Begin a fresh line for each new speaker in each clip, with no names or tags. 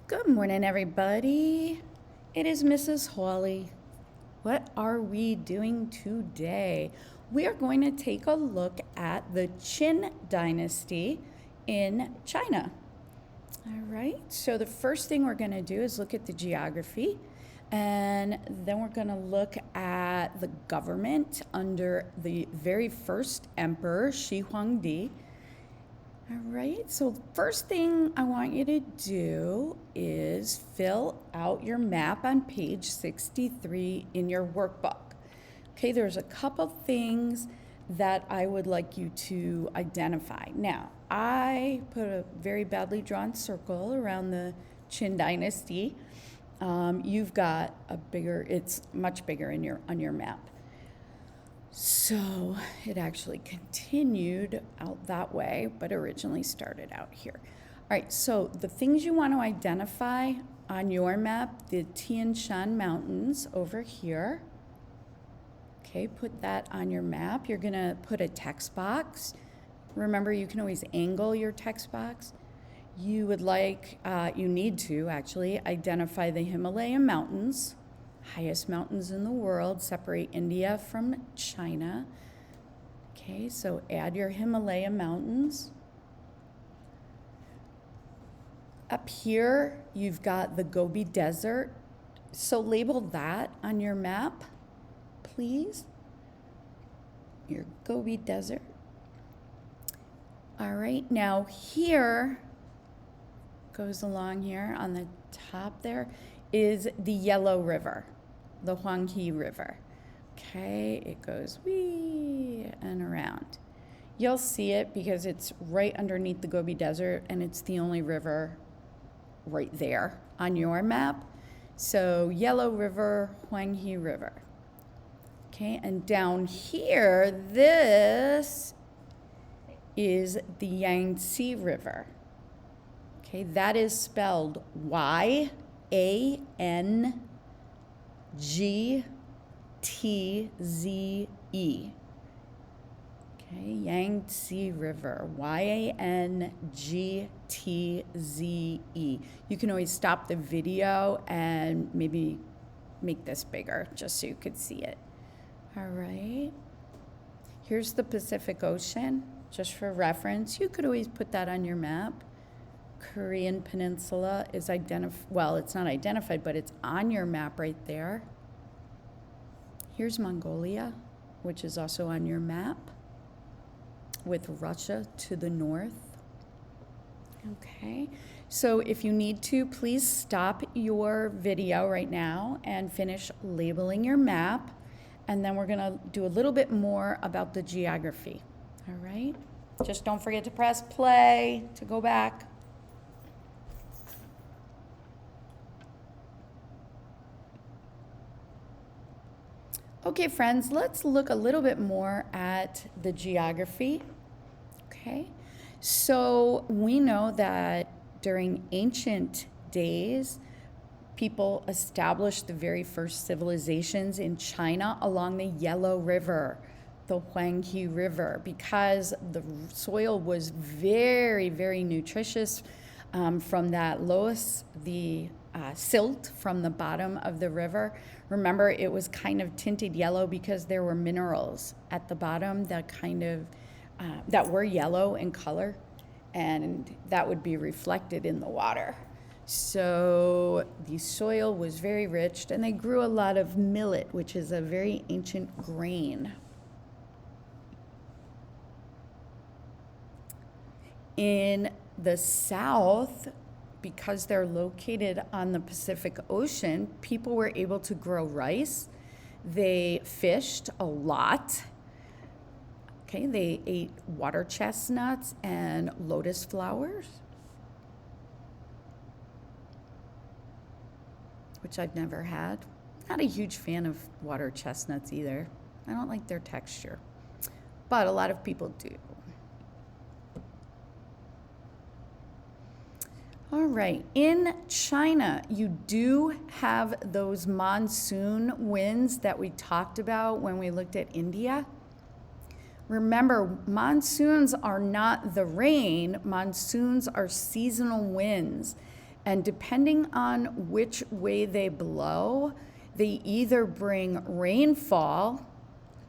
Good morning, everybody. It is Mrs. Hawley. What are we doing today? We are going to take a look at the Qin Dynasty in China. All right, so the first thing we're going to do is look at the geography, and then we're going to look at the government under the very first emperor, Shi Huangdi. All right, so the first thing I want you to do is fill out your map on page 63 in your workbook. Okay, there's a couple things that I would like you to identify. Now, I put a very badly drawn circle around the Qin Dynasty. You've got a bigger, it's much bigger on your map. So it actually continued out that way, but originally started out here. All right, so the things you want to identify on your map, the Tian Shan Mountains over here. Okay, put that on your map. You're gonna put a text box. Remember, you can always angle your text box. You would like, you need to actually identify the Himalayan mountains. Highest mountains in the world separate India from China. Okay, so add your Himalaya mountains. Up here, you've got the Gobi Desert. So label that on your map, please. Your Gobi Desert. All right, now here, goes along here on the top there, is the Yellow River, the Huanghe River. Okay, it goes wee and around. You'll see it because it's right underneath the Gobi Desert, and it's the only river right there on your map. So Yellow River, Huanghe River. Okay, and down here, this is the Yangtze River. Okay, that is spelled Y-A-N-G-T-Z-E. Okay, Yangtze River, Y-A-N-G-T-Z-E. You can always stop the video and maybe make this bigger just so you could see it. All right. Here's the Pacific Ocean, just for reference. You could always put that on your map. Korean Peninsula is well, it's not identified, but it's on your map right there. Here's Mongolia, which is also on your map, with Russia to the north. Okay, so if you need to, please stop your video right now and finish labeling your map, and then we're gonna do a little bit more about the geography. All right, just don't forget to press play to go back. Okay, friends, let's look a little bit more at the geography. Okay, so we know that during ancient days, people established the very first civilizations in China along the Yellow River, the Huanghe River, because the soil was very, very nutritious from that loess, the silt from the bottom of the river. Remember, it was kind of tinted yellow because there were minerals at the bottom that that were yellow in color, and that would be reflected in the water. So the soil was very rich, and they grew a lot of millet, which is a very ancient grain. In the south, because they're located on the Pacific Ocean, people were able to grow rice. They fished a lot. Okay, they ate water chestnuts and lotus flowers, which I've never had. Not a huge fan of water chestnuts either. I don't like their texture, but a lot of people do. All right, in China, you do have those monsoon winds that we talked about when we looked at India. Remember, monsoons are not the rain, monsoons are seasonal winds. And depending on which way they blow, they either bring rainfall,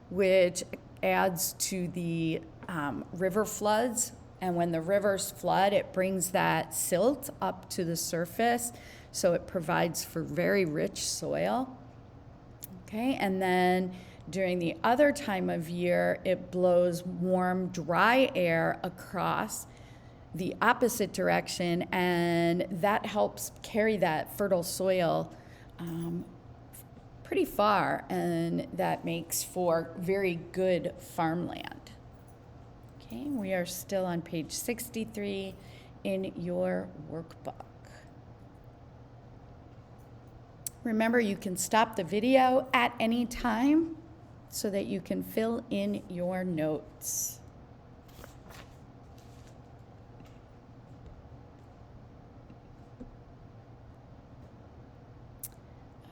which adds to the river floods. And when the rivers flood, it brings that silt up to the surface. So it provides for very rich soil. Okay, and then during the other time of year, it blows warm, dry air across the opposite direction, and that helps carry that fertile soil pretty far, and that makes for very good farmland. Okay, we are still on page 63 in your workbook. Remember, you can stop the video at any time so that you can fill in your notes.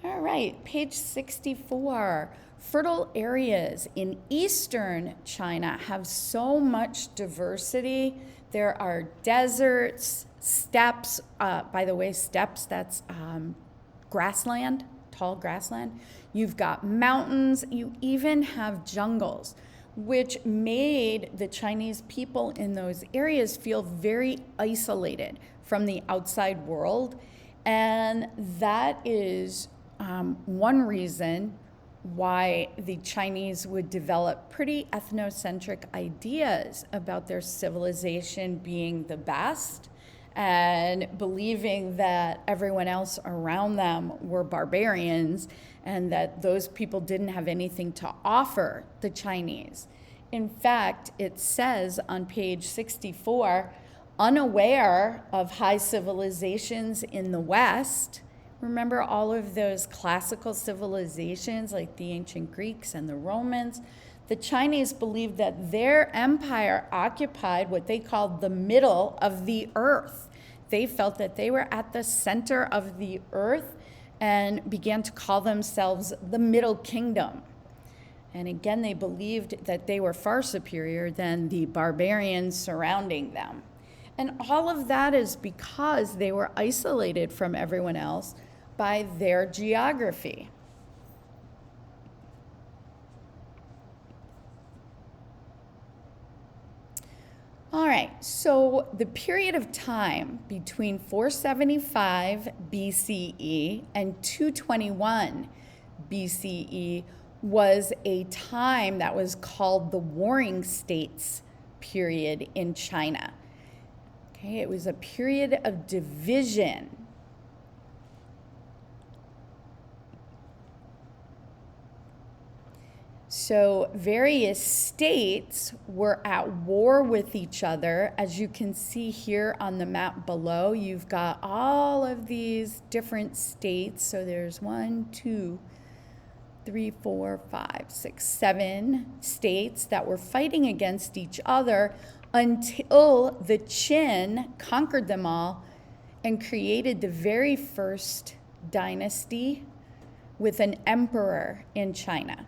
All right, page 64. Fertile areas in eastern China have so much diversity. There are deserts, steppes. By the way, steppes, that's grassland, tall grassland. You've got mountains. You even have jungles, which made the Chinese people in those areas feel very isolated from the outside world. And that is one reason why the Chinese would develop pretty ethnocentric ideas about their civilization being the best and believing that everyone else around them were barbarians and that those people didn't have anything to offer the Chinese. In fact, it says on page 64, unaware of high civilizations in the West. Remember all of those classical civilizations like the ancient Greeks and the Romans? The Chinese believed that their empire occupied what they called the middle of the earth. They felt that they were at the center of the earth and began to call themselves the Middle Kingdom. And again, they believed that they were far superior than the barbarians surrounding them. And all of that is because they were isolated from everyone else by their geography. All right, so the period of time between 475 BCE and 221 BCE was a time that was called the Warring States period in China. Okay, it was a period of division. So various states were at war with each other. As you can see here on the map below, you've got all of these different states. So there's 1, 2, 3, 4, 5, 6, 7 states that were fighting against each other until the Qin conquered them all and created the very first dynasty with an emperor in China.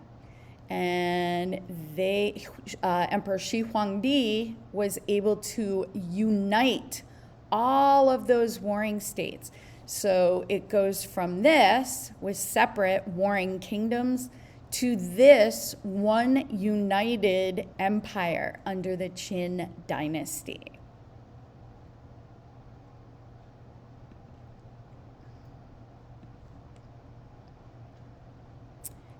And Emperor Shi Huangdi was able to unite all of those warring states. So it goes from this, with separate warring kingdoms, to this one united empire under the Qin dynasty.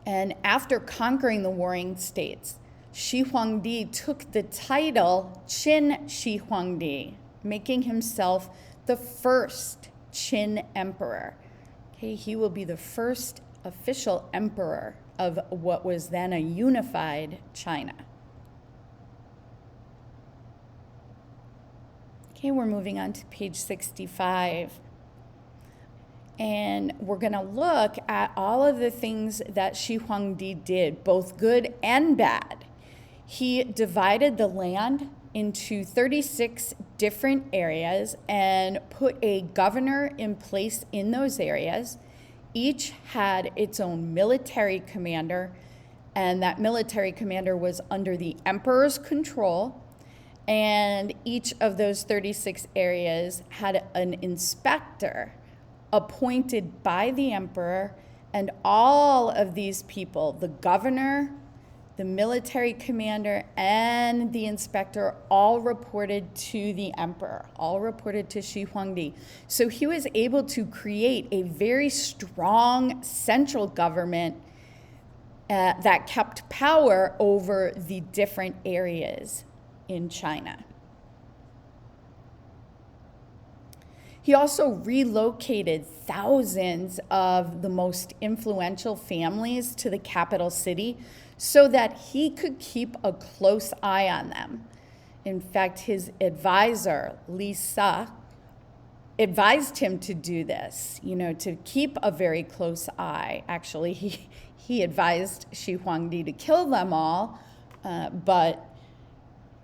And after conquering the warring states, Shi Huangdi took the title Qin Shi Huangdi, making himself the first Qin emperor. Okay, he will be the first official emperor of what was then a unified China. Okay, we're moving on to page 65. And we're going to look at all of the things that Shi Huangdi did, both good and bad. He divided the land into 36 different areas and put a governor in place in those areas. Each had its own military commander, and that military commander was under the emperor's control. And each of those 36 areas had an inspector appointed by the emperor, and all of these people, the governor, the military commander, and the inspector, all reported to the emperor, all reported to Shi Huangdi. So he was able to create a very strong central government that kept power over the different areas in China. He also relocated thousands of the most influential families to the capital city so that he could keep a close eye on them. In fact, his advisor, Lisa, advised him to do this, to keep a very close eye. Actually, he advised Shi Huangdi to kill them all, but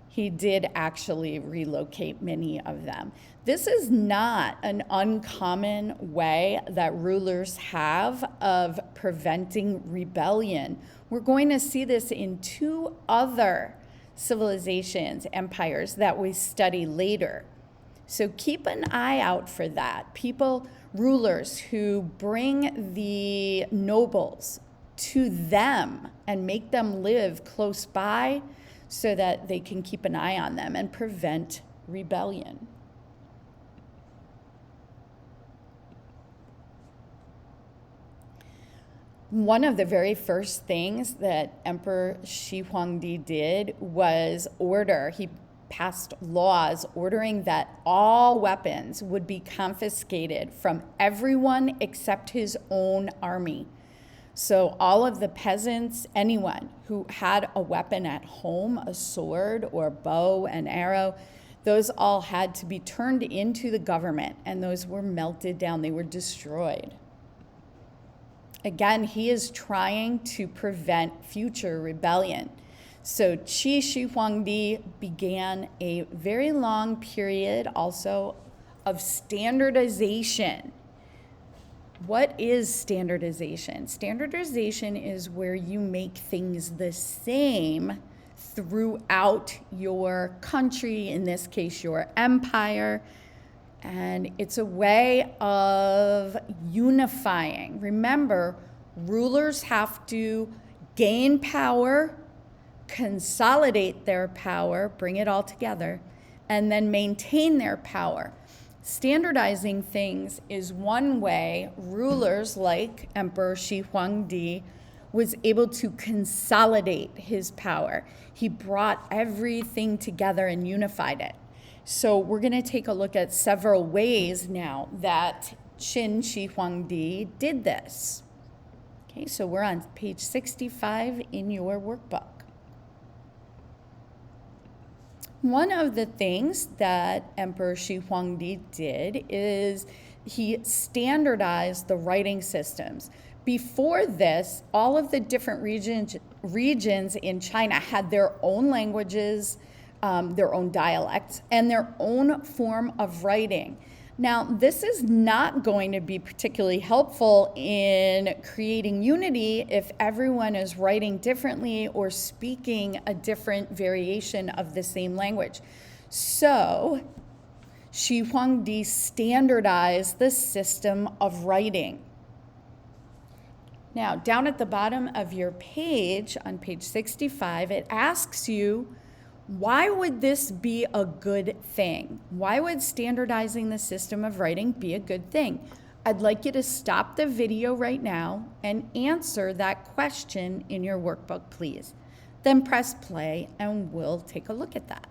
he did actually relocate many of them. This is not an uncommon way that rulers have of preventing rebellion. We're going to see this in two other civilizations, empires that we study later. So keep an eye out for that. Rulers who bring the nobles to them and make them live close by so that they can keep an eye on them and prevent rebellion. One of the very first things that Emperor Shi Huangdi did was he passed laws ordering that all weapons would be confiscated from everyone except his own army. So all of the peasants, anyone who had a weapon at home, a sword or bow and arrow, those all had to be turned into the government, and those were melted down. They were destroyed. Again, he is trying to prevent future rebellion. So Shi Huangdi began a very long period also of standardization. What is standardization? Standardization is where you make things the same throughout your country, in this case, your empire. And it's a way of unifying. Remember, rulers have to gain power, consolidate their power, bring it all together, and then maintain their power. Standardizing things is one way rulers like Emperor Shi Huangdi was able to consolidate his power. He brought everything together and unified it. So we're going to take a look at several ways now that Qin Shi Huangdi did this. Okay, so we're on page 65 in your workbook. One of the things that Emperor Shi Huangdi did is he standardized the writing systems. Before this, all of the different regions in China had their own languages, their own dialects, and their own form of writing. Now, this is not going to be particularly helpful in creating unity if everyone is writing differently or speaking a different variation of the same language. So, Shi Huangdi standardized the system of writing. Now, down at the bottom of your page, on page 65, it asks you, why would this be a good thing? Why would standardizing the system of writing be a good thing? I'd like you to stop the video right now and answer that question in your workbook, please. Then press play and we'll take a look at that.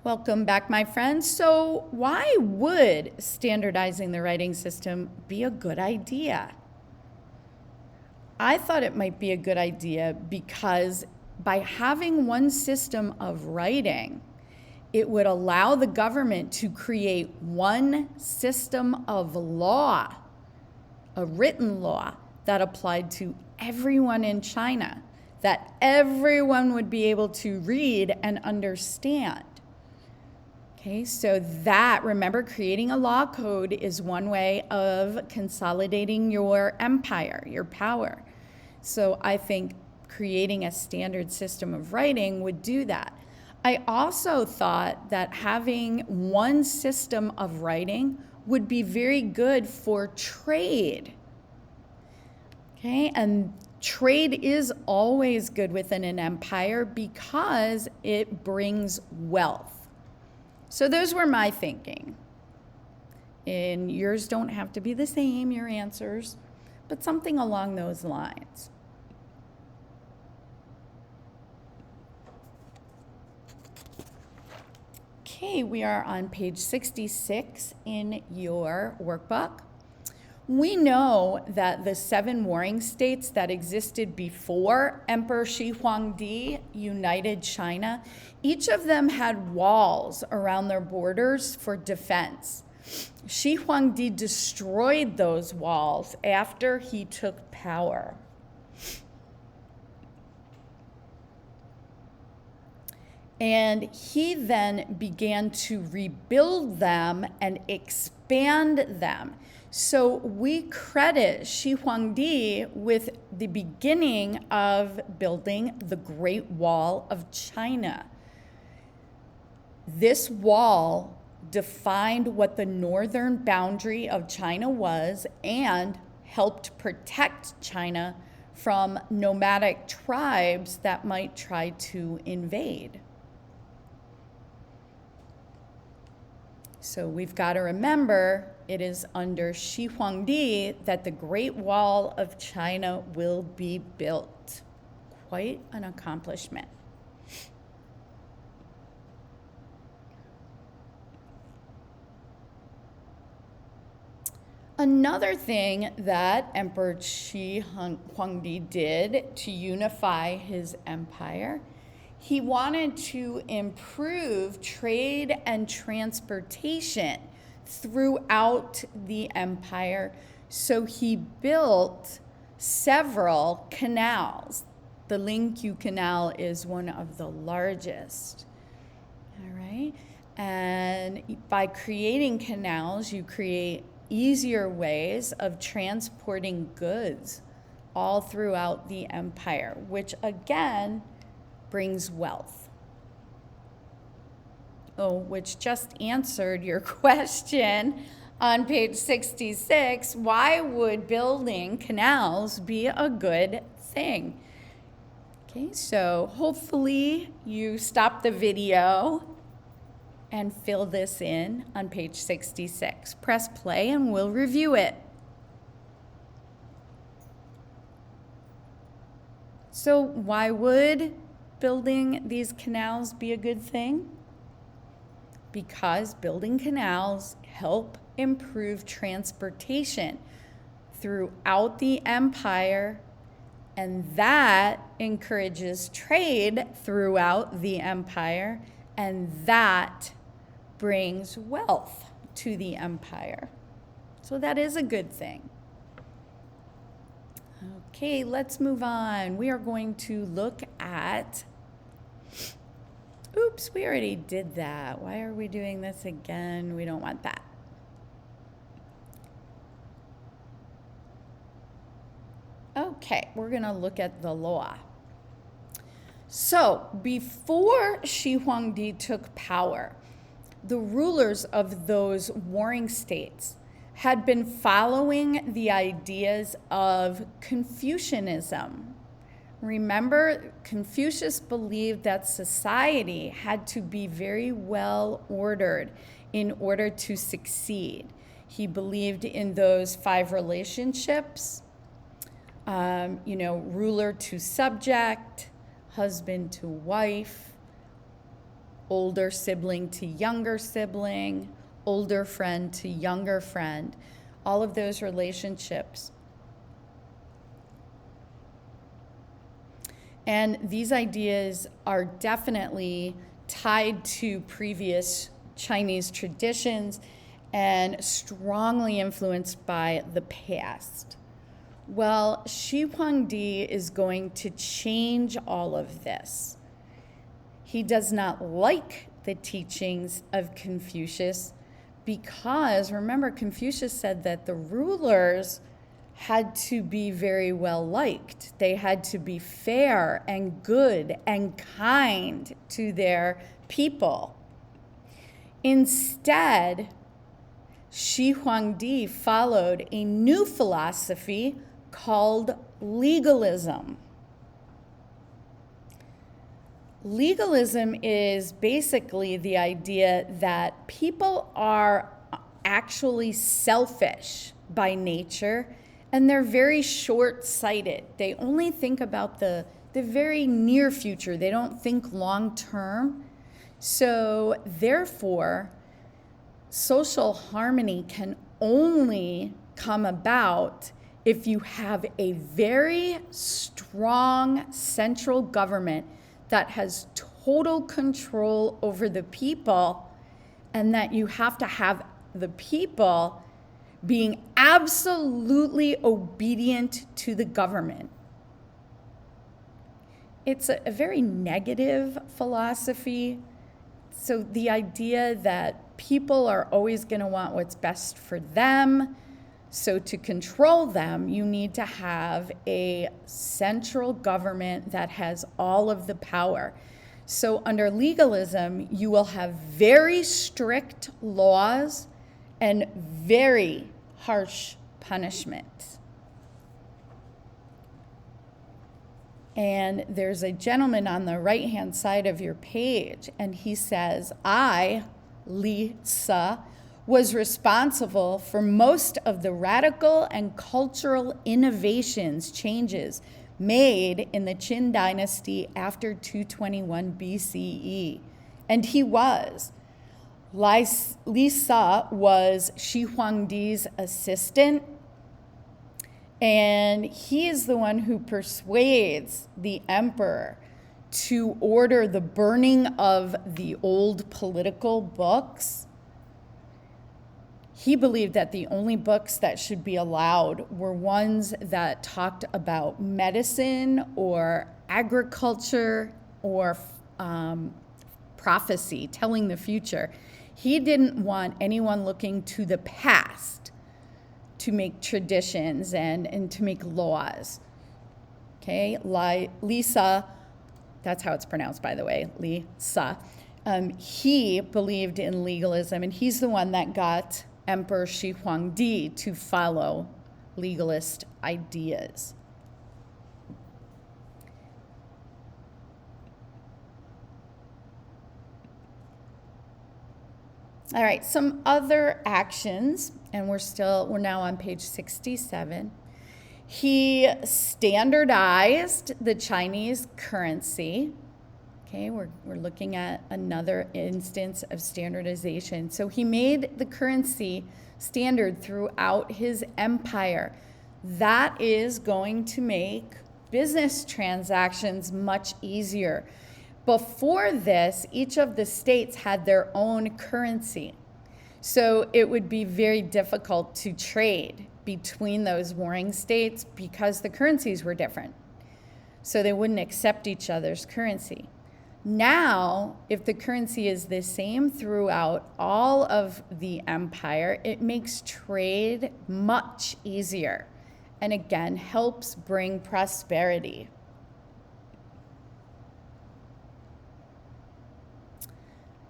Welcome back, my friends. So why would standardizing the writing system be a good idea? I thought it might be a good idea because by having one system of writing, it would allow the government to create one system of law, a written law that applied to everyone in China, that everyone would be able to read and understand. Okay, so that, remember, creating a law code is one way of consolidating your empire, your power. So I think creating a standard system of writing would do that. I also thought that having one system of writing would be very good for trade. Okay, and trade is always good within an empire because it brings wealth. So those were my thinking. And yours don't have to be the same, your answers, but something along those lines. Okay, we are on page 66 in your workbook. We know that the 7 warring states that existed before Emperor Shi Huangdi united China, each of them had walls around their borders for defense. Shi Huangdi destroyed those walls after he took power. And he then began to rebuild them and expand them. So we credit Shi Huangdi with the beginning of building the Great Wall of China. This wall defined what the northern boundary of China was and helped protect China from nomadic tribes that might try to invade. So we've got to remember it is under Shi Huangdi that the Great Wall of China will be built. Quite an accomplishment. Another thing that Emperor Shi Huangdi did to unify his empire, he wanted to improve trade and transportation throughout the empire. So he built several canals. The Lingqiu Canal is one of the largest. All right. And by creating canals, you create easier ways of transporting goods all throughout the empire, which again brings wealth. Oh, which just answered your question on page 66. Why would building canals be a good thing? Okay, so hopefully you stop the video and fill this in on page 66. Press play and we'll review it. So why would building these canals be a good thing? Because building canals help improve transportation throughout the empire, and that encourages trade throughout the empire, and that brings wealth to the empire. So that is a good thing. Okay, let's move on. We are going to look at, oops, we already did that. Why are we doing this again? We don't want that. Okay, we're going to look at the law. So before Shi Huangdi took power, the rulers of those warring states had been following the ideas of Confucianism. Remember, Confucius believed that society had to be very well ordered in order to succeed. He believed in those 5 relationships, ruler to subject, husband to wife, older sibling to younger sibling, older friend to younger friend, all of those relationships. And these ideas are definitely tied to previous Chinese traditions and strongly influenced by the past. Well, Shi Huangdi is going to change all of this. He does not like the teachings of Confucius because, remember, Confucius said that the rulers had to be very well liked. They had to be fair and good and kind to their people. Instead, Shi Huangdi followed a new philosophy called legalism. Legalism is basically the idea that people are actually selfish by nature, and they're very short-sighted. They only think about the very near future. They don't think long-term. So therefore, social harmony can only come about if you have a very strong central government that has total control over the people, and that you have to have the people being absolutely obedient to the government. It's a very negative philosophy. So the idea that people are always going to want what's best for them. So to control them, you need to have a central government that has all of the power. So under legalism, you will have very strict laws and very harsh punishment. And there's a gentleman on the right-hand side of your page, and he says, I, Lisa, was responsible for most of the radical and cultural changes made in the Qin Dynasty after 221 BCE. And he was. Lisa was Shi Huangdi's assistant, and he is the one who persuades the emperor to order the burning of the old political books. He believed that the only books that should be allowed were ones that talked about medicine or agriculture or prophecy, telling the future. He didn't want anyone looking to the past to make traditions and to make laws. Okay, Lisa, that's how it's pronounced, by the way, Lisa. He believed in legalism, and he's the one that got Emperor Shi Huangdi to follow legalist ideas. All right, some other actions, and we're now on page 67. He standardized the Chinese currency. Okay, we're looking at another instance of standardization. So he made the currency standard throughout his empire. That is going to make business transactions much easier. Before this, each of the states had their own currency. So it would be very difficult to trade between those warring states because the currencies were different. So they wouldn't accept each other's currency. Now, if the currency is the same throughout all of the empire, it makes trade much easier and again helps bring prosperity.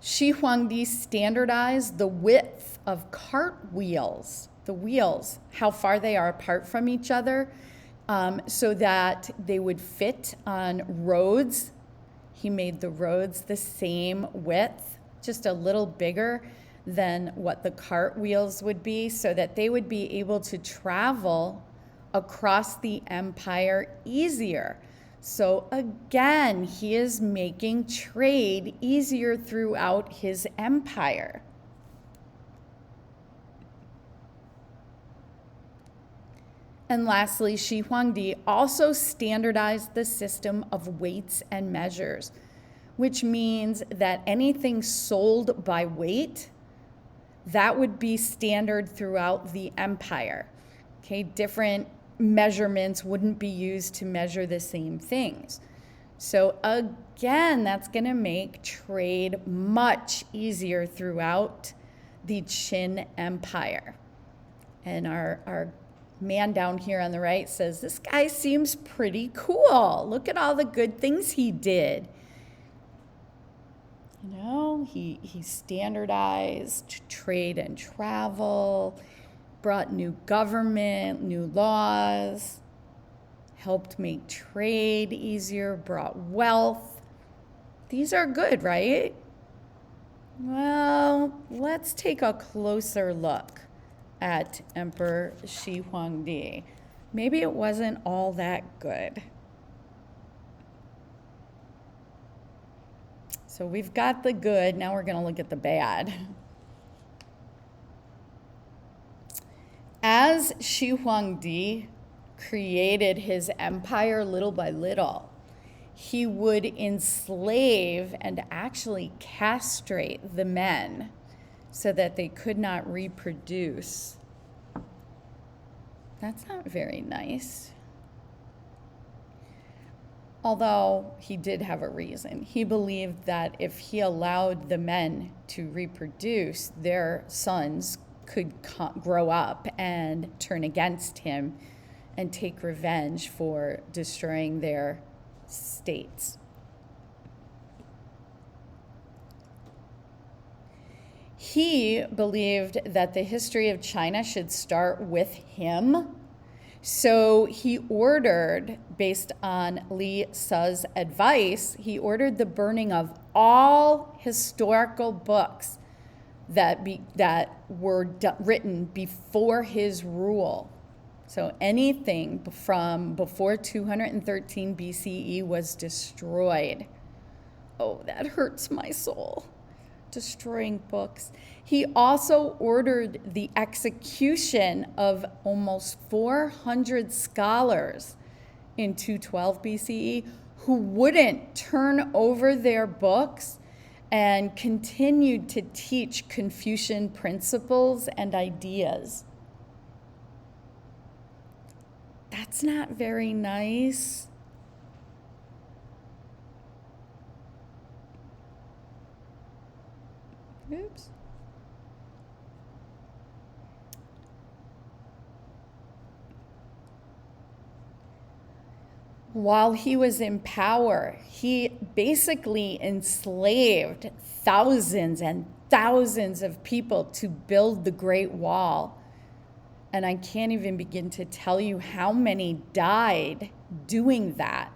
Shi Huangdi standardized the width of cart wheels, the wheels, how far they are apart from each other, so that they would fit on roads. He made the roads the same width, just a little bigger than what the cart wheels would be, so that they would be able to travel across the empire easier. So again, he is making trade easier throughout his empire. And lastly, Shi Huangdi also standardized the system of weights and measures, which means that anything sold by weight, that would be standard throughout the empire. Okay, different measurements wouldn't be used to measure the same things. So again, that's going to make trade much easier throughout the Qin Empire. And our man down here on the right says, this guy seems pretty cool. Look at all the good things he did. You know, he standardized trade and travel, brought new government, new laws, helped make trade easier, brought wealth. These are good, right? Well, let's take a closer look at Emperor Shi Huangdi. Maybe it wasn't all that good. So we've got the good, now we're going to look at the bad. As Shi Huangdi created his empire little by little, he would enslave and actually castrate the men so that they could not reproduce. That's not very nice. Although he did have a reason. He believed that if he allowed the men to reproduce, their sons could grow up and turn against him and take revenge for destroying their states. He believed that the history of China should start with him. So he ordered, based on Li Su's advice, he ordered the burning of all historical books that were written before his rule. So anything from before 213 BCE was destroyed. Oh, that hurts my soul. Destroying books. He also ordered the execution of almost 400 scholars in 212 BCE who wouldn't turn over their books and continued to teach Confucian principles and ideas. That's not very nice. Oops. While he was in power, he basically enslaved thousands and thousands of people to build the Great Wall. And I can't even begin to tell you how many died doing that.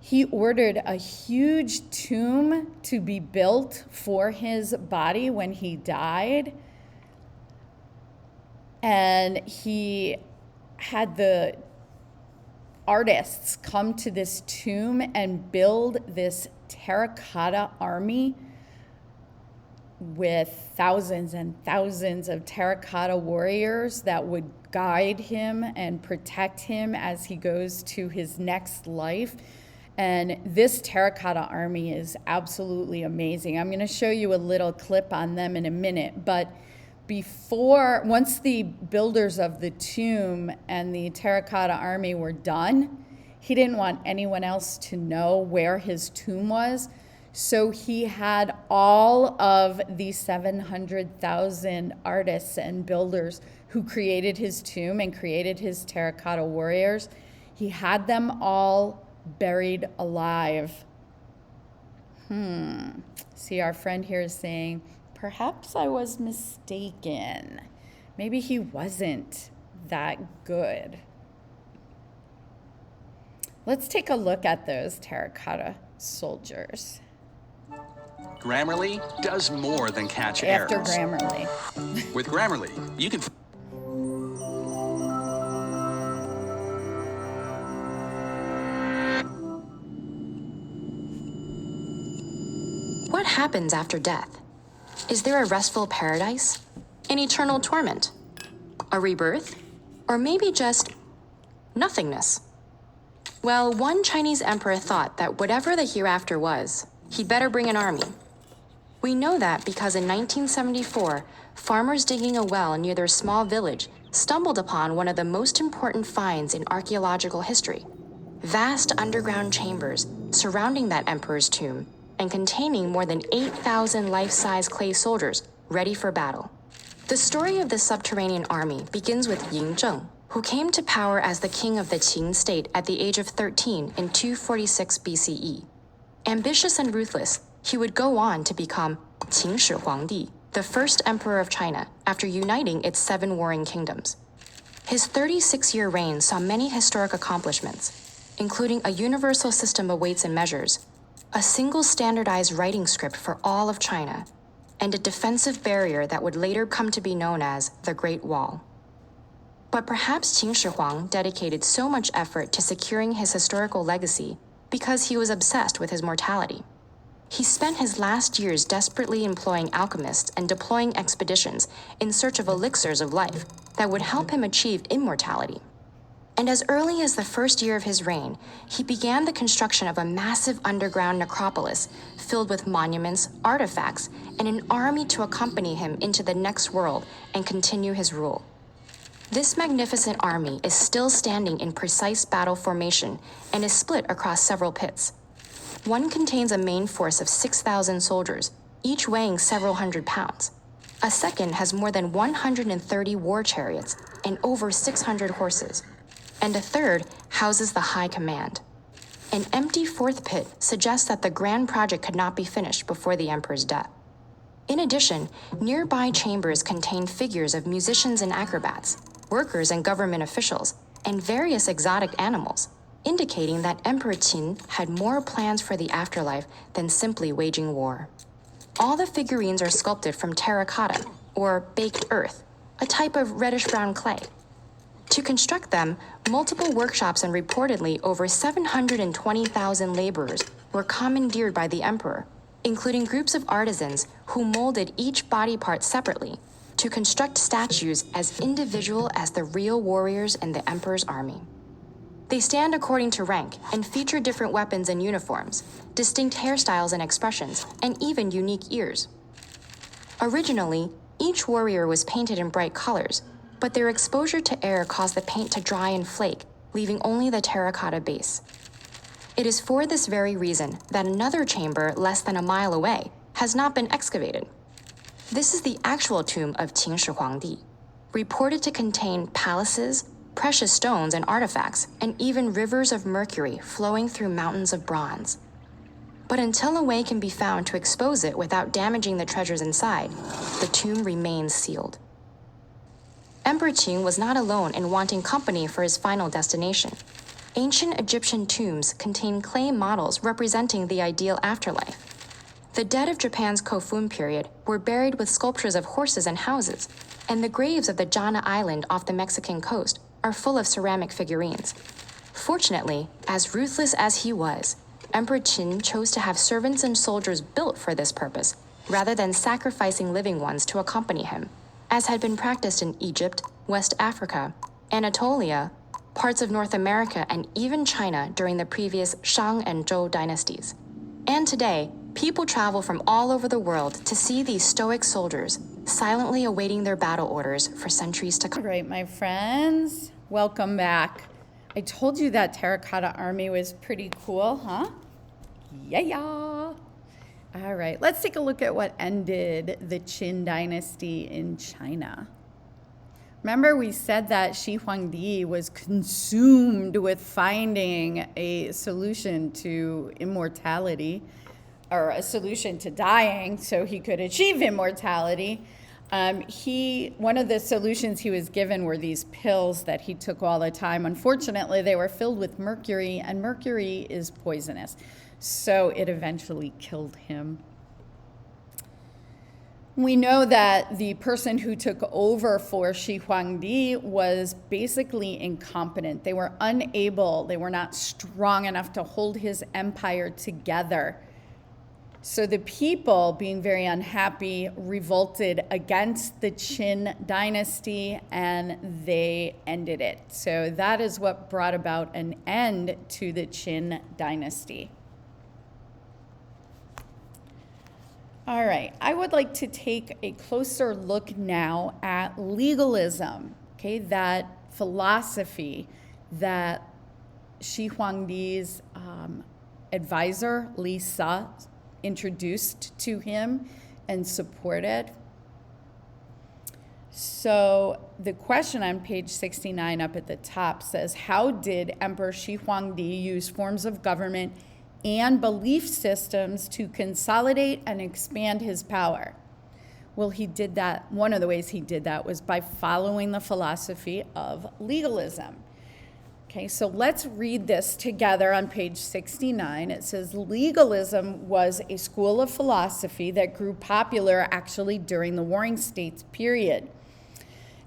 He ordered a huge tomb to be built for his body when he died. And he had the artists come to this tomb and build this terracotta army with thousands and thousands of terracotta warriors that would guide him and protect him as he goes to his next life. And this terracotta army is absolutely amazing. I'm going to show you a little clip on them in a minute. But once the builders of the tomb and the terracotta army were done, he didn't want anyone else to know where his tomb was. So he had all of the 700,000 artists and builders who created his tomb and created his terracotta warriors. He had them all buried alive. See, our friend here is saying, perhaps I was mistaken. Maybe he wasn't that good. Let's take a look at those terracotta soldiers.
Grammarly does more than catch
After
errors.
Grammarly.
With Grammarly, you can...
What happens after death? Is there a restful paradise? An eternal torment? A rebirth? Or maybe just nothingness? Well, one Chinese emperor thought that whatever the hereafter was, he'd better bring an army. We know that because in 1974, farmers digging a well near their small village stumbled upon one of the most important finds in archaeological history, vast underground chambers surrounding that emperor's tomb and containing more than 8,000 life-size clay soldiers ready for battle. The story of the subterranean army begins with Ying Zheng, who came to power as the king of the Qin state at the age of 13 in 246 BCE. Ambitious and ruthless, he would go on to become Qin Shi Huangdi, the first emperor of China after uniting its 7 warring kingdoms. His 36-year reign saw many historic accomplishments, including a universal system of weights and measures, a single standardized writing script for all of China, and a defensive barrier that would later come to be known as the Great Wall. But perhaps Qin Shi Huang dedicated so much effort to securing his historical legacy because he was obsessed with his mortality. He spent his last years desperately employing alchemists and deploying expeditions in search of elixirs of life that would help him achieve immortality. And as early as the first year of his reign, he began the construction of a massive underground necropolis filled with monuments, artifacts, and an army to accompany him into the next world and continue his rule. This magnificent army is still standing in precise battle formation and is split across several pits. One contains a main force of 6,000 soldiers, each weighing several hundred pounds. A second has more than 130 war chariots and over 600 horses. And a third houses the high command. An empty fourth pit suggests that the grand project could not be finished before the emperor's death. In addition, nearby chambers contain figures of musicians and acrobats, workers and government officials, and various exotic animals, indicating that Emperor Qin had more plans for the afterlife than simply waging war. All the figurines are sculpted from terracotta, or baked earth, a type of reddish-brown clay. To construct them, multiple workshops and reportedly over 720,000 laborers were commandeered by the emperor, including groups of artisans who molded each body part separately to construct statues as individual as the real warriors in the emperor's army. They stand according to rank and feature different weapons and uniforms, distinct hairstyles and expressions, and even unique ears. Originally, each warrior was painted in bright colors, but their exposure to air caused the paint to dry and flake, leaving only the terracotta base. It is for this very reason that another chamber less than a mile away has not been excavated. This is the actual tomb of Qin Shi Huangdi, reported to contain palaces, precious stones and artifacts, and even rivers of mercury flowing through mountains of bronze. But until a way can be found to expose it without damaging the treasures inside, the tomb remains sealed. Emperor Qin was not alone in wanting company for his final destination. Ancient Egyptian tombs contain clay models representing the ideal afterlife. The dead of Japan's Kofun period were buried with sculptures of horses and houses, and the graves of the Jana Island off the Mexican coast are full of ceramic figurines. Fortunately, as ruthless as he was, Emperor Qin chose to have servants and soldiers built for this purpose, rather than sacrificing living ones to accompany him, as had been practiced in Egypt, West Africa, Anatolia, parts of North America, and even China during the previous Shang and Zhou dynasties. And today, people travel from all over the world to see these stoic soldiers, silently awaiting their battle orders for centuries to come.
All right, my friends, welcome back. I told you that terracotta army was pretty cool, huh? Yeah. All right, let's take a look at what ended the Qin dynasty in China. Remember, we said that Shi Huangdi was consumed with finding a solution to immortality, or a solution to dying so he could achieve immortality. One of the solutions he was given were these pills that he took all the time. Unfortunately, they were filled with mercury, and mercury is poisonous. So it eventually killed him. We know that the person who took over for Shi Huangdi was basically incompetent. They were unable, they were not strong enough to hold his empire together. So the people, being very unhappy, revolted against the Qin dynasty, and they ended it. So that is what brought about an end to the Qin dynasty. All right, I would like to take a closer look now at legalism, okay, that philosophy that Shi Huangdi's advisor, Lisa, introduced to him and supported. So the question on page 69 up at the top says, how did Emperor Shi Huangdi use forms of government and belief systems to consolidate and expand his power? Well, he did that. One of the ways he did that was by following the philosophy of legalism. Okay, so let's read this together on page 69. It says, legalism was a school of philosophy that grew popular actually during the Warring States period.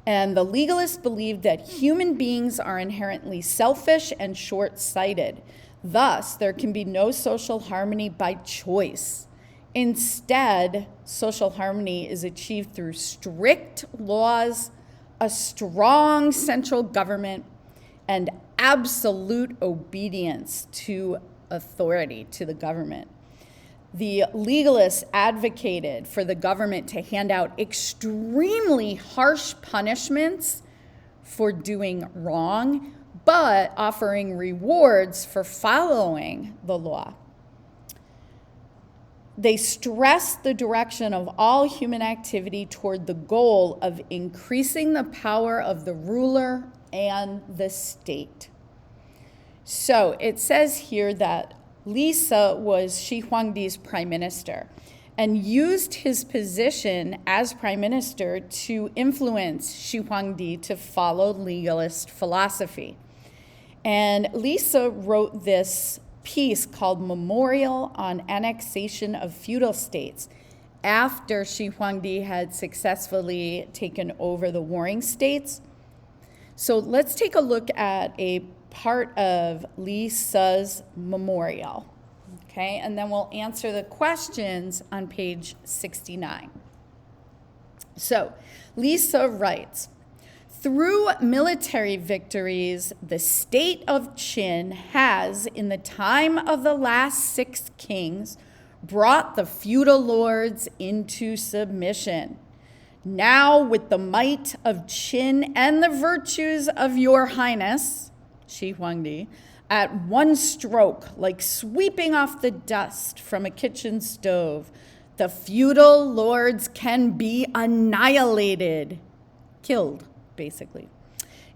And the legalists believed that human beings are inherently selfish and short-sighted. Thus, there can be no social harmony by choice. Instead, social harmony is achieved through strict laws, a strong central government, and absolute obedience to authority, to the government. The legalists advocated for the government to hand out extremely harsh punishments for doing wrong, but offering rewards for following the law. They stressed the direction of all human activity toward the goal of increasing the power of the ruler and the state. So it says here that Lisa was Shi Huangdi's prime minister and used his position as prime minister to influence Shi Huangdi to follow legalist philosophy. And Lisa wrote this piece called Memorial on Annexation of Feudal States after Shi Huangdi had successfully taken over the warring states. So let's take a look at a part of Lisa's memorial, okay? And then we'll answer the questions on page 69. So Lisa writes, through military victories, the state of Qin has, in the time of the last 6 kings, brought the feudal lords into submission. Now, with the might of Qin and the virtues of your highness, Shi Huangdi, at one stroke, like sweeping off the dust from a kitchen stove, the feudal lords can be annihilated, killed, basically.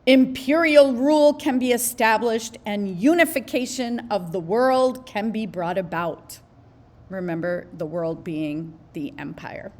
Imperial rule can be established and unification of the world can be brought about. Remember, the world being the empire.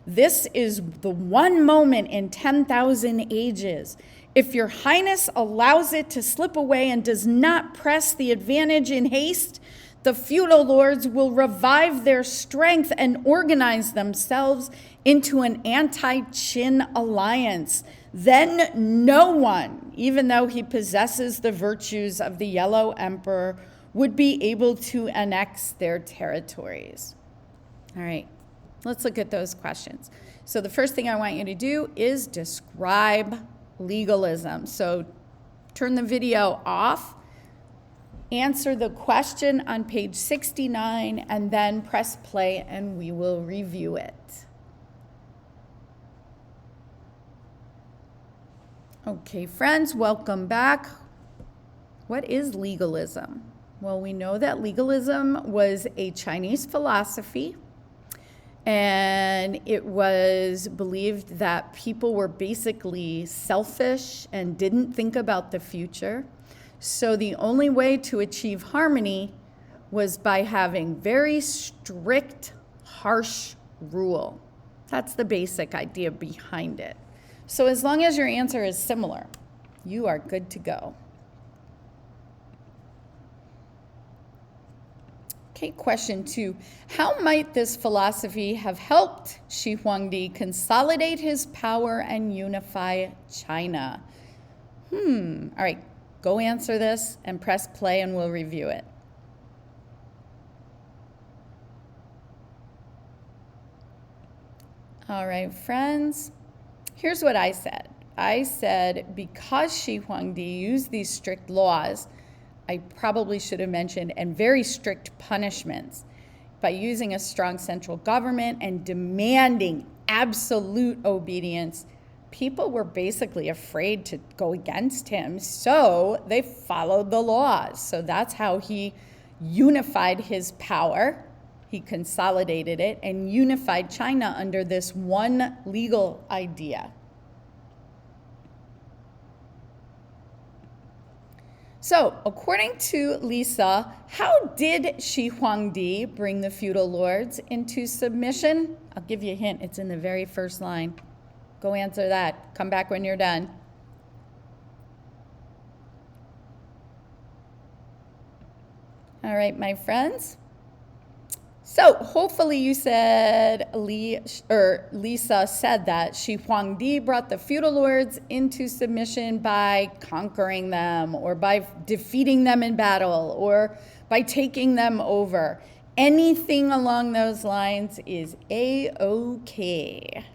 This is the one moment in 10,000 ages. If your highness allows it to slip away and does not press the advantage in haste, the feudal lords will revive their strength and organize themselves into an anti-Qin alliance. Then no one, even though he possesses the virtues of the Yellow Emperor, would be able to annex their territories. All right. Let's look at those questions. So the first thing I want you to do is describe legalism. So turn the video off, answer the question on page 69, and then press play and we will review it. Okay, friends, welcome back. What is legalism? Well, we know that legalism was a Chinese philosophy. And it was believed that people were basically selfish and didn't think about the future. So the only way to achieve harmony was by having very strict, harsh rule. That's the basic idea behind it. So as long as your answer is similar, you are good to go. Okay, question 2. How might this philosophy have helped Shi Huangdi consolidate his power and unify China? All right, go answer this and press play and we'll review it. All right, friends, here's what I said. I said because Shi Huangdi used these strict laws, I probably should have mentioned, and very strict punishments by using a strong central government and demanding absolute obedience, people were basically afraid to go against him, so they followed the laws. So that's how he unified his power. He consolidated it and unified China under this one legal idea. So, according to Lisa, how did Shi Huangdi bring the feudal lords into submission? I'll give you a hint. It's in the very first line. Go answer that. Come back when you're done. All right, my friends. So hopefully you said, Lisa said that Shi Huangdi brought the feudal lords into submission by conquering them, or by defeating them in battle, or by taking them over. Anything along those lines is A-okay.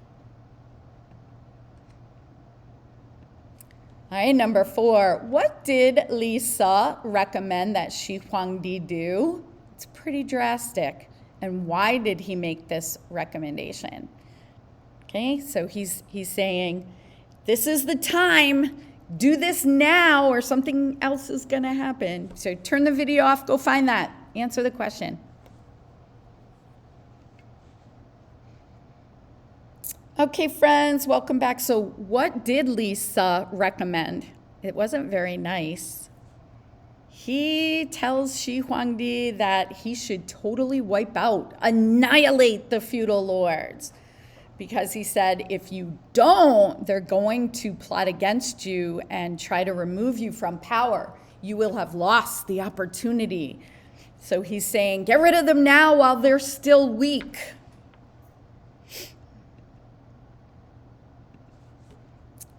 All right, number 4. What did Lisa recommend that Shi Huangdi do? It's pretty drastic. And why did he make this recommendation? Okay, so he's saying, this is the time, do this now, or something else is gonna happen. So turn the video off, go find that, answer the question. Okay, friends, welcome back. So what did Lisa recommend? It wasn't very nice. He tells Shi Huangdi that he should totally wipe out, annihilate the feudal lords, because he said, if you don't, they're going to plot against you and try to remove you from power. You will have lost the opportunity. So he's saying, get rid of them now while they're still weak.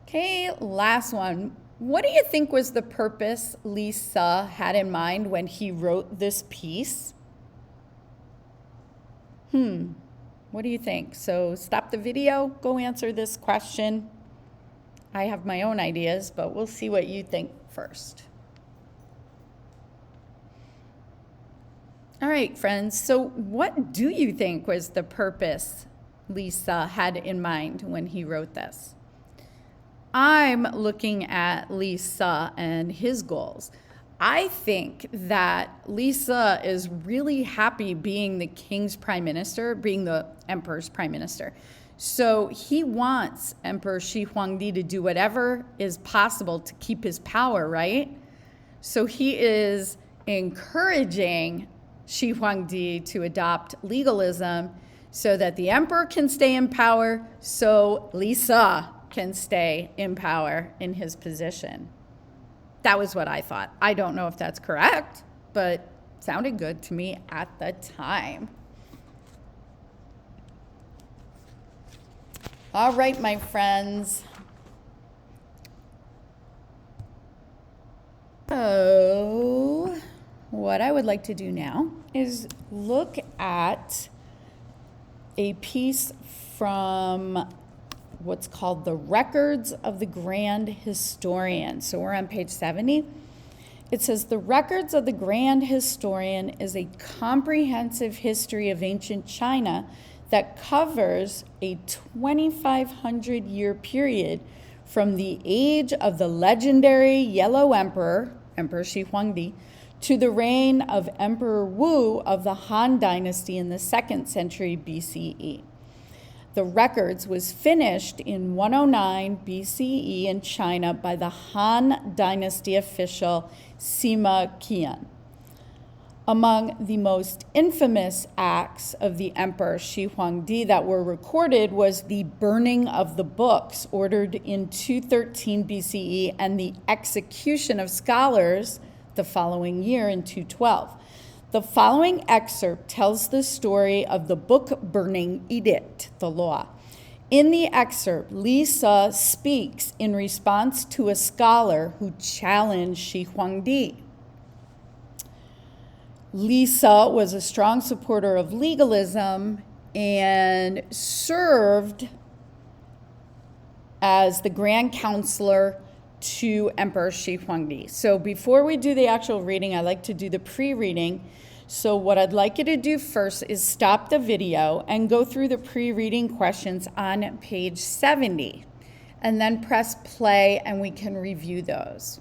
Okay, last one. What do you think was the purpose Lisa had in mind when he wrote this piece? What do you think? So stop the video, go answer this question. I have my own ideas, but we'll see what you think first. All right, friends, so what do you think was the purpose Lisa had in mind when he wrote this? I'm looking at Lisa and his goals. I think that Lisa is really happy being the king's prime minister, being the emperor's prime minister. So he wants Emperor Shi Huangdi to do whatever is possible to keep his power, right? So he is encouraging Shi Huangdi to adopt legalism so that the emperor can stay in power, so Lisa can stay in power in his position. That was what I thought. I don't know if that's correct, but it sounded good to me at the time. All right, my friends. So, what I would like to do now is look at a piece from what's called the Records of the Grand Historian. So we're on page 70. It says, the Records of the Grand Historian is a comprehensive history of ancient China that covers a 2,500-year period from the age of the legendary Yellow Emperor, Emperor Shi Huangdi, to the reign of Emperor Wu of the Han Dynasty in the 2nd century BCE. The Records was finished in 109 BCE in China by the Han Dynasty official Sima Qian. Among the most infamous acts of the Emperor Shi Huangdi that were recorded was the burning of the books ordered in 213 BCE and the execution of scholars the following year in 212. The following excerpt tells the story of the book burning edict, the law. In the excerpt, Lisa speaks in response to a scholar who challenged Shi Huangdi. Lisa was a strong supporter of legalism and served as the Grand Counselor to Emperor Shi Huangdi. So before we do the actual reading, I like to do the pre-reading. So what I'd like you to do first is stop the video and go through the pre-reading questions on page 70. and then press play and we can review those.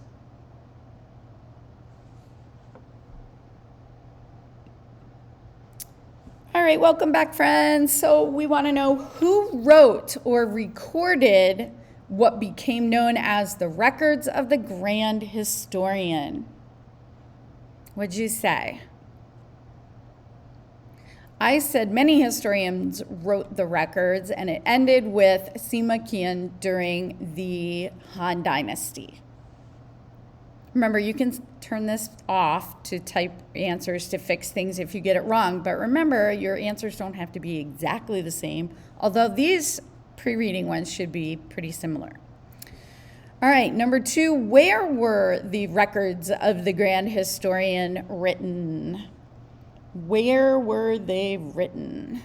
All right, welcome back, friends. So we want to know who wrote or recorded what became known as the Records of the Grand Historian. What'd you say? I said many historians wrote the records, and it ended with Sima Qian during the Han Dynasty. Remember, you can turn this off to type answers to fix things if you get it wrong, but remember, your answers don't have to be exactly the same, although these pre-reading ones should be pretty similar. All right, number 2, where were the records of the Grand Historian written? Where were they written?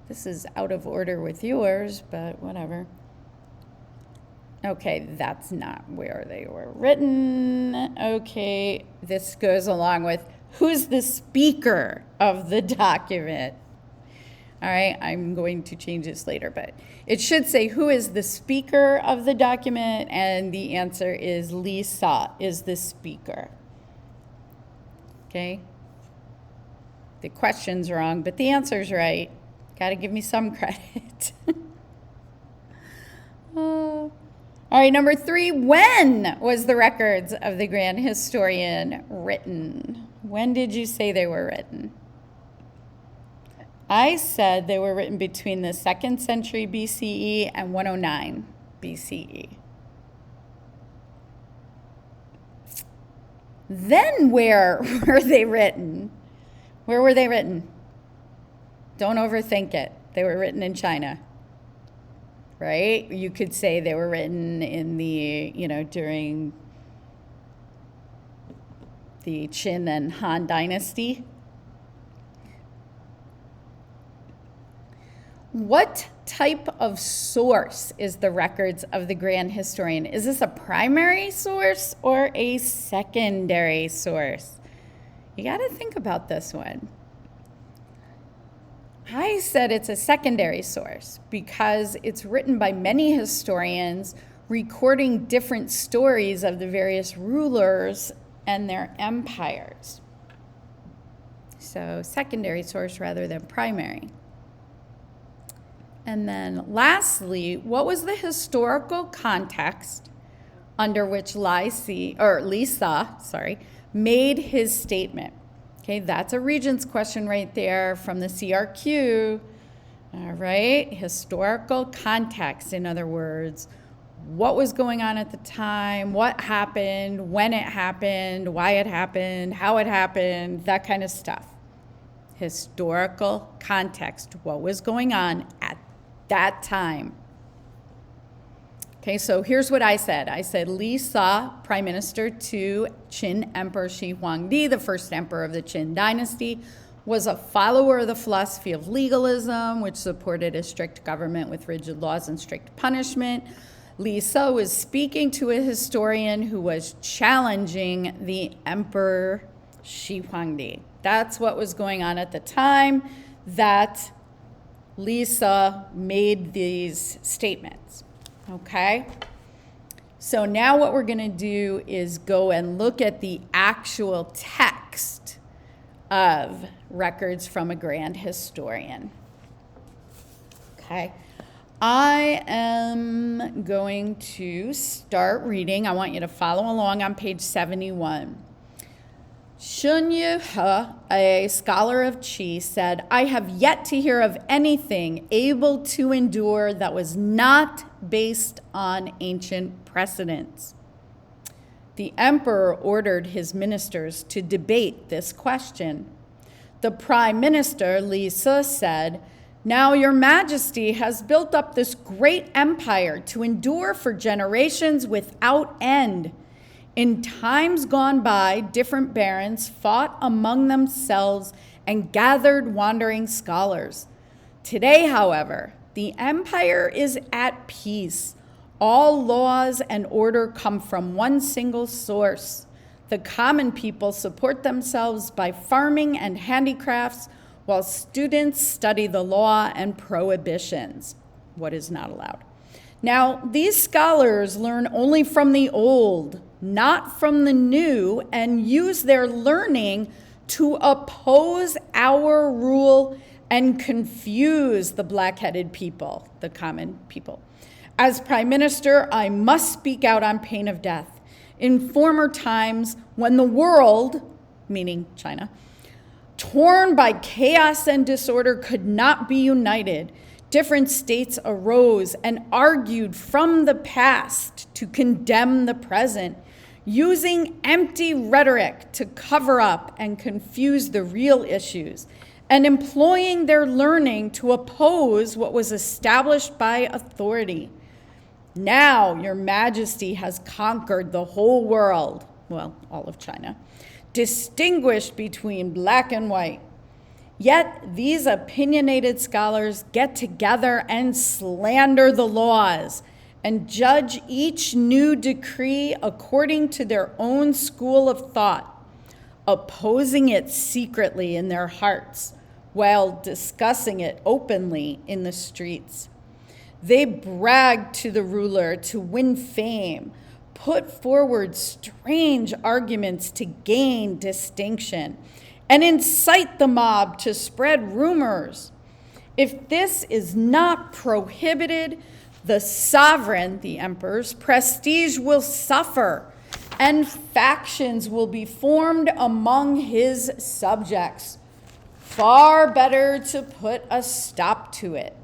This is out of order with yours, but whatever. Okay, that's not where they were written. Okay, this goes along with who's the speaker of the document. All right, I'm going to change this later, but it should say who is the speaker of the document, and the answer is Lisa is the speaker. Okay, the question's wrong, but the answer's right. Got to give me some credit. All right, number 3, when was the Records of the Grand Historian written? When did you say they were written? I said they were written between the 2nd century BCE and 109 BCE. Then where were they written? Where were they written? Don't overthink it. They were written in China. Right? You could say they were written in the, during the Qin and Han Dynasty. What type of source is the Records of the Grand Historian? Is this a primary source or a secondary source? You got to think about this one. I said it's a secondary source because it's written by many historians recording different stories of the various rulers and their empires. So secondary source rather than primary. And then lastly, what was the historical context under which Lisa made his statement? Okay, that's a Regents question right there from the CRQ. All right, historical context, in other words, what was going on at the time, what happened, when it happened, why it happened, how it happened, that kind of stuff. Historical context, what was going on at that time. Okay, so here's what I said. I said Li Sa, prime minister to Qin Emperor Shi Huangdi, the first emperor of the Qin dynasty, was a follower of the philosophy of legalism, which supported a strict government with rigid laws and strict punishment. Li Sa was speaking to a historian who was challenging the Emperor Shi Huangdi. That's what was going on at the time that Li Sa made these statements. Okay, so now what we're going to do is go and look at the actual text of Records from a Grand Historian. Okay, I am going to start reading. I want you to follow along on page 71. Shun Yu He, a scholar of Qi, said, "I have yet to hear of anything able to endure that was not based on ancient precedents." The emperor ordered his ministers to debate this question. The prime minister, Li Se, said, "Now your majesty has built up this great empire to endure for generations without end. In times gone by, different barons fought among themselves and gathered wandering scholars. Today, however, the empire is at peace. All laws and order come from one single source. The common people support themselves by farming and handicrafts, while students study the law and prohibitions. what is not allowed. Now, these scholars learn only from the old, not from the new, and use their learning to oppose our rule and confuse the black-headed people, the common people. As Prime Minister, I must speak out on pain of death. In former times, when the world, meaning China, torn by chaos and disorder, could not be united, different states arose and argued from the past to condemn the present, using empty rhetoric to cover up and confuse the real issues, and employing their learning to oppose what was established by authority. Now your majesty has conquered the whole world, well, all of China, distinguished between black and white. Yet these opinionated scholars get together and slander the laws and judge each new decree according to their own school of thought, opposing it secretly in their hearts while discussing it openly in the streets. They brag to the ruler to win fame, put forward strange arguments to gain distinction, and incite the mob to spread rumors. If this is not prohibited, the sovereign, the emperor's prestige will suffer, and factions will be formed among his subjects. Far better to put a stop to it.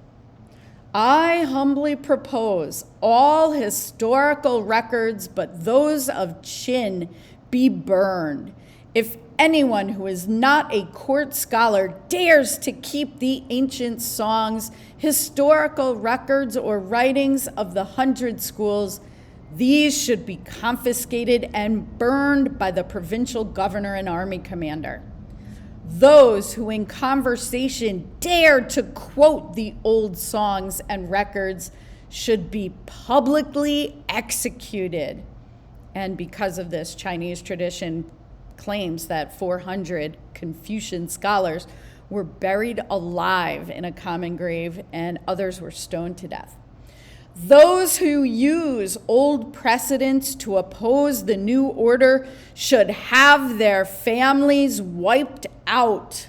I humbly propose all historical records but those of Qin be burned. If anyone who is not a court scholar dares to keep the ancient songs, historical records, or writings of the 100 schools, these should be confiscated and burned by the provincial governor and army commander. Those who in conversation dare to quote the old songs and records should be publicly executed. And because of this, Chinese tradition claims that 400 Confucian scholars were buried alive in a common grave and others were stoned to death. Those who use old precedents to oppose the new order should have their families wiped out,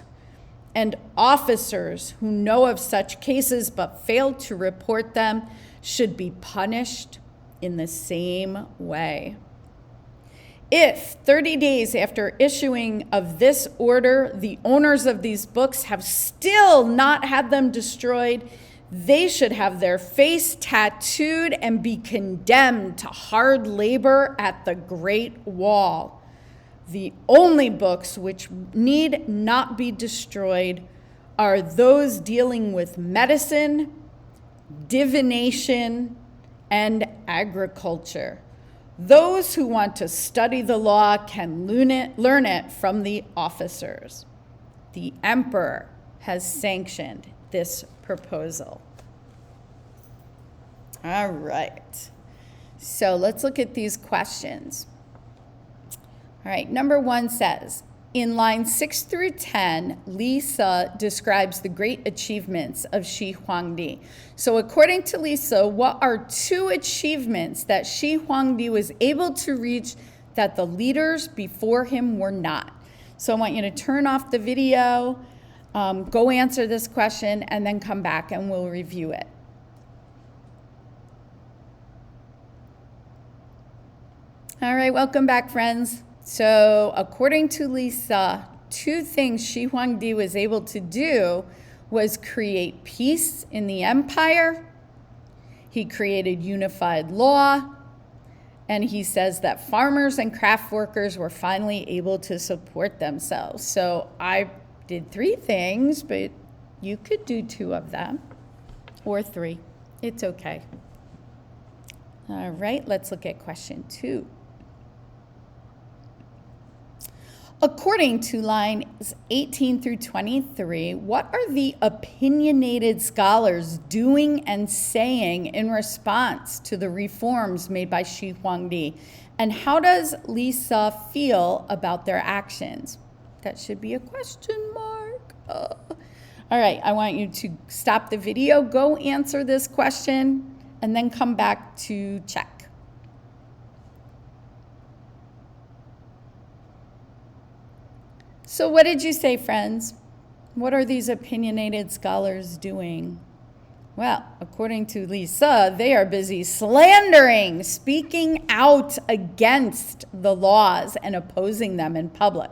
and officers who know of such cases but fail to report them should be punished in the same way. If 30 days after issuing of this order, the owners of these books have still not had them destroyed, they should have their face tattooed and be condemned to hard labor at the Great Wall. The only books which need not be destroyed are those dealing with medicine, divination, and agriculture. Those who want to study the law can learn it from the officers. The emperor has sanctioned this proposal. All right, so let's look at these questions. All right, number 1 says, in lines 6 through 10, Lisa describes the great achievements of Shi Huangdi. So according to Lisa, what are 2 achievements that Shi Huangdi was able to reach that the leaders before him were not? So I want you to turn off the video, go answer this question, and then come back and we'll review it. All right, welcome back, friends. So according to Lisa, 2 things Shi Huangdi was able to do was create peace in the empire. He created unified law. And he says that farmers and craft workers were finally able to support themselves. So I did 3 things, but you could do 2 of them or 3. It's okay. All right, let's look at question 2. According to lines 18 through 23, what are the opinionated scholars doing and saying in response to the reforms made by Shi Huangdi? And how does Lisa feel about their actions? That should be a question mark. All right, I want you to stop the video, go answer this question, and then come back to check. So what did you say, friends? What are these opinionated scholars doing? Well, according to Lisa, they are busy slandering, speaking out against the laws and opposing them in public.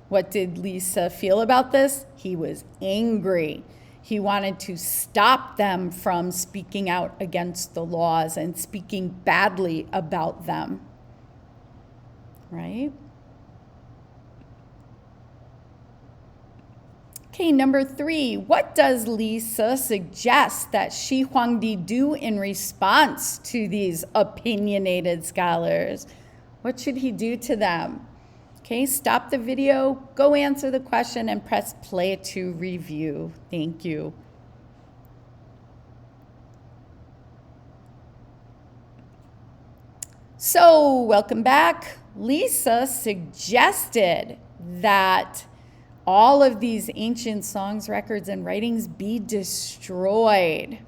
What did Lisa feel about this? He was angry. He wanted to stop them from speaking out against the laws and speaking badly about them. Right? Okay, number 3, what does Lisa suggest that Shi Huangdi do in response to these opinionated scholars? What should he do to them? Okay, stop the video, go answer the question, and press play to review. Thank you. So, welcome back. Lisa suggested that all of these ancient songs, records, and writings be destroyed.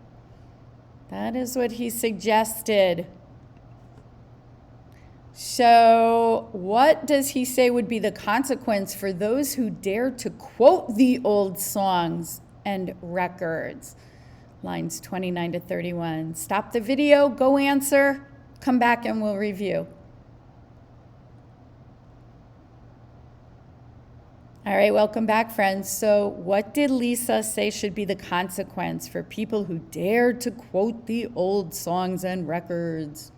That is what he suggested. So, what does he say would be the consequence for those who dare to quote the old songs and records? Lines 29 to 31. Stop the video, go answer, come back and we'll review. All right, welcome back, friends. So what did Lisa say should be the consequence for people who dare to quote the old songs and records?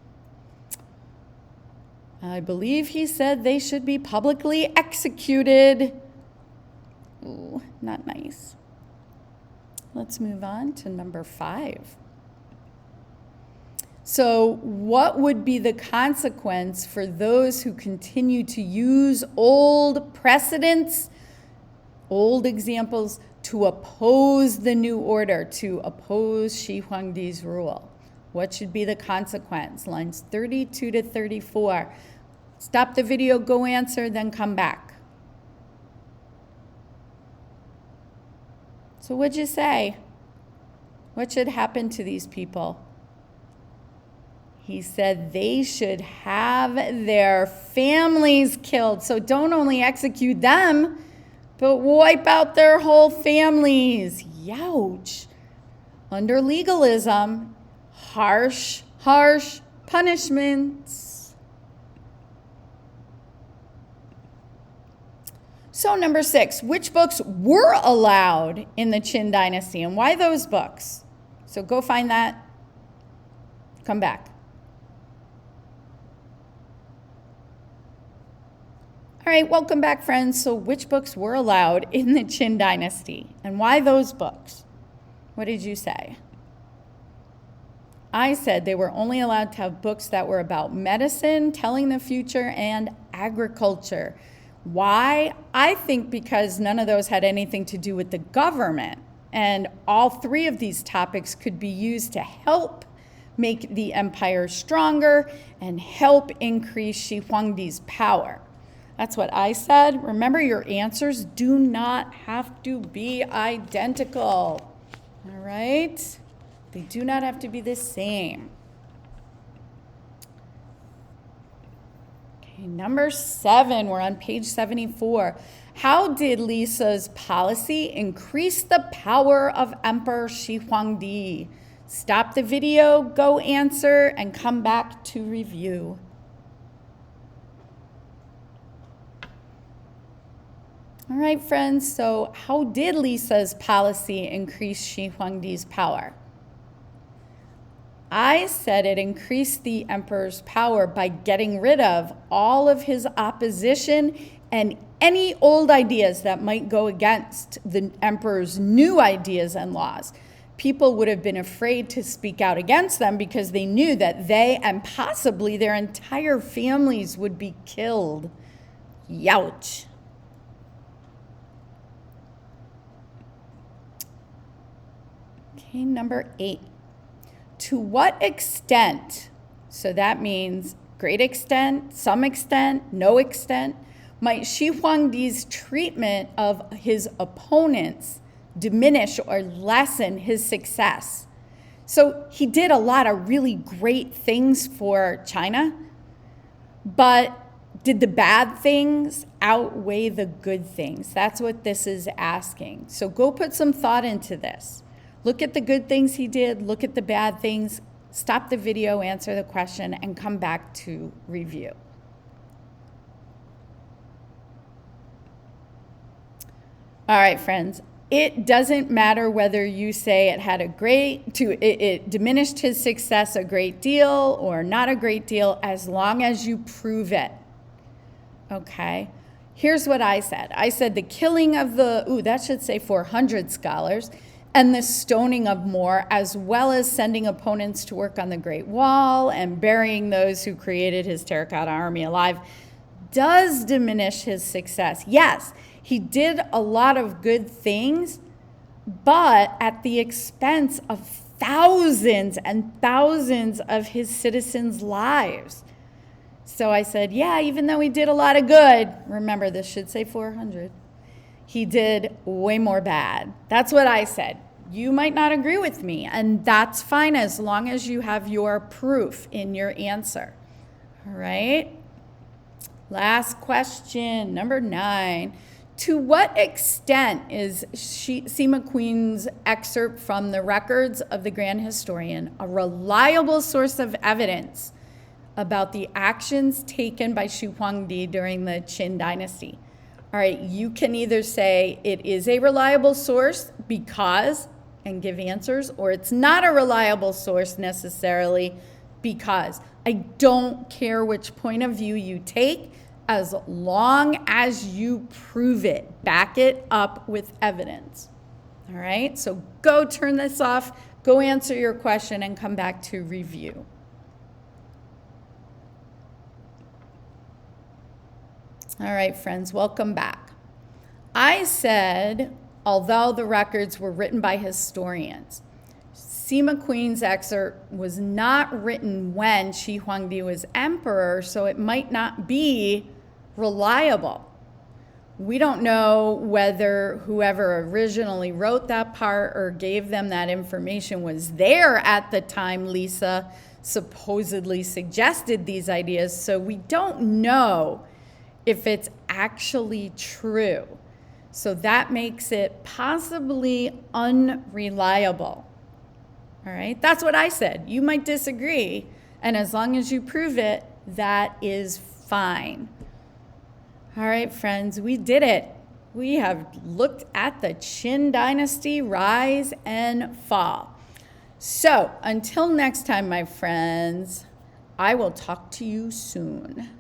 I believe he said they should be publicly executed. Ooh, not nice. Let's move on to number 5. So what would be the consequence for those who continue to use old precedents, old examples, to oppose the new order, to oppose Shi Huangdi's rule? What should be the consequence? Lines 32 to 34. Stop the video, go answer, then come back. So what'd you say? What should happen to these people? He said they should have their families killed. So don't only execute them, but wipe out their whole families. Youch. Under legalism, harsh punishments. So number 6, which books were allowed in the Qin Dynasty and why those books? So go find that, come back. All right, welcome back, friends. So which books were allowed in the Qin Dynasty and why those books? What did you say? I said they were only allowed to have books that were about medicine, telling the future, and agriculture. Why? I think because none of those had anything to do with the government. And all 3 of these topics could be used to help make the empire stronger and help increase Shi Huangdi's power. That's what I said. Remember, your answers do not have to be identical. All right? They do not have to be the same. Okay, number 7, we're on page 74. How did Lisa's policy increase the power of Emperor Shi Huangdi? Stop the video, go answer, and come back to review. All right, friends, so how did Lisa's policy increase Shi Huangdi's power? I said it increased the emperor's power by getting rid of all of his opposition and any old ideas that might go against the emperor's new ideas and laws. People would have been afraid to speak out against them because they knew that they and possibly their entire families would be killed. Youch. Okay, number 8. To what extent, so that means great extent, some extent, no extent, might Shi Huangdi's treatment of his opponents diminish or lessen his success. So he did a lot of really great things for China, but did the bad things outweigh the good things? That's what this is asking. So go put some thought into this. Look at the good things he did, look at the bad things, stop the video, answer the question, and come back to review. All right, friends. It doesn't matter whether you say it had it diminished his success a great deal or not a great deal, as long as you prove it. Okay, here's what I said. I said the killing of that should say 400 scholars, and the stoning of more, as well as sending opponents to work on the Great Wall and burying those who created his terracotta army alive, does diminish his success. Yes, he did a lot of good things, but at the expense of thousands and thousands of his citizens' lives. So I said, yeah, even though he did a lot of good, remember this should say 400, he did way more bad. That's what I said. You might not agree with me, and that's fine as long as you have your proof in your answer. All right? Last question, number 9. To what extent is Sima Queen's excerpt from the records of the Grand Historian a reliable source of evidence about the actions taken by Xu Huangdi during the Qin Dynasty? All right, you can either say it is a reliable source because, and give answers, or it's not a reliable source necessarily because. I don't care which point of view you take, as long as you prove it, back it up with evidence. All right, so go turn this off, go answer your question, and come back to review. All right, friends, welcome back. I said, although the records were written by historians, Sima Queen's excerpt was not written when Shi Huangdi was emperor, so it might not be reliable. We don't know whether whoever originally wrote that part or gave them that information was there at the time Lisa supposedly suggested these ideas, so we don't know if it's actually true. So that makes it possibly unreliable. All right, that's what I said. You might disagree, and as long as you prove it, that is fine. All right, friends, we did it. We have looked at the Qin Dynasty rise and fall. So until next time, my friends, I will talk to you soon.